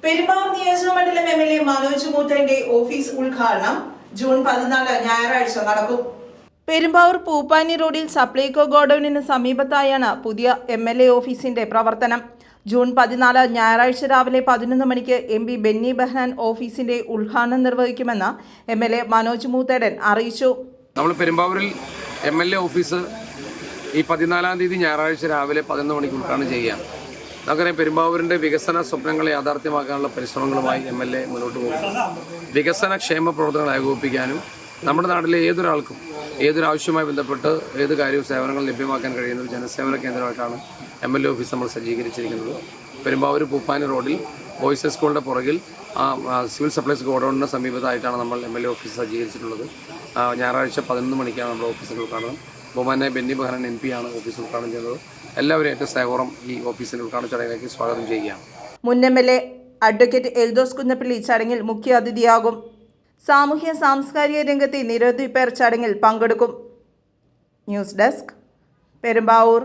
പെരുമ്പാവൂർ നിയോജകമണ്ഡലം MLA. Manoj മൂത്തന്റെ office ഉദ്ഘാടനം June 14 ഞായറാഴ്ച നടക്കും. പെരുമ്പാവൂർ പൂപ്പാനി റോഡിൽ സപ്ലൈകോ ഗോഡൌണിന് സമീപത്തായാണ് പുതിയ എം.എൽ.എ. ഓഫീസിന്റെ പ്രവർത്തനം. ജൂൺ 14 ഞായറാഴ്ച രാവിലെ 11 മണിക്ക് എം.പി. ബെന്നി ബെഹനാൻ ഓഫീസിന്റെ ഉദ്ഘാടനം നിർവഹിക്കുമെന്ന് എം.എൽ.എ. മനോജ് മൂത്തേടൻ അറിയിച്ചു. നമ്മൾ പെരുമ്പാവൂരിൽ എം.എൽ.എ. ഓഫീസ് ഈ 14-ാം തീയതി ഞായറാഴ്ച രാവിലെ 11 മണിക്ക് ഉദ്ഘാടനം ചെയ്യുകയാണ്. നമുക്കറിയാം, പെരുമ്പാവൂരിൻ്റെ വികസന സ്വപ്നങ്ങളെ യാഥാർത്ഥ്യമാക്കാനുള്ള പരിശ്രമങ്ങളുമായി എം.എൽ.എ. മുന്നോട്ട് പോകുന്നു. വികസന ക്ഷേമ പ്രവർത്തനങ്ങൾ ഏകോപിപ്പിക്കാനും നമ്മുടെ നാട്ടിലെ ഏതൊരാൾക്കും ഏതൊരു ആവശ്യവുമായി ബന്ധപ്പെട്ട് ഏത് കാര്യവും സേവനങ്ങൾ ലഭ്യമാക്കാൻ കഴിയുന്ന ഒരു ജനസേവന കേന്ദ്രമായിട്ടാണ് എം.എൽ.എ. ഓഫീസ് നമ്മൾ സജ്ജീകരിച്ചിരിക്കുന്നത്. പെരുമ്പാവൂർ പൂപ്പാനി റോഡിൽ ബോയ്സ് സ്കൂളിൻ്റെ പുറകിൽ സിവിൽ സപ്ലൈസ് ഗോഡൌണിന് സമീപത്തായിട്ടാണ് നമ്മൾ എം.എൽ.എ. ഓഫീസ് സജ്ജീകരിച്ചിട്ടുള്ളത്. ഞായറാഴ്ച 11 മണിക്കാണ് നമ്മുടെ ഓഫീസിൻ്റെ ഉദ്ഘാടനം. ബഹുമാന്യ ബെന്നി ബെഹനാൻ MP ആണ് ഓഫീസ് ഉദ്ഘാടനം ചെയ്യുന്നത്. എല്ലാവരും ഏറ്റവും സ്നേഹപൂർവ്വം ഈ ഓഫീസിൻ്റെ ഉദ്ഘാടന ചടങ്ങിലേക്ക് സ്വാഗതം ചെയ്യുകയാണ്. മുൻ എം.എൽ.എ. അഡ്വക്കേറ്റ് എൽദോസ് കുന്നപ്പള്ളി ചടങ്ങിൽ മുഖ്യ അതിഥിയാകും. സാമൂഹ്യ സാംസ്കാരിക രംഗത്തെ നിരവധി പേർ ചടങ്ങിൽ പങ്കെടുക്കും. News desk, Perumbavoor.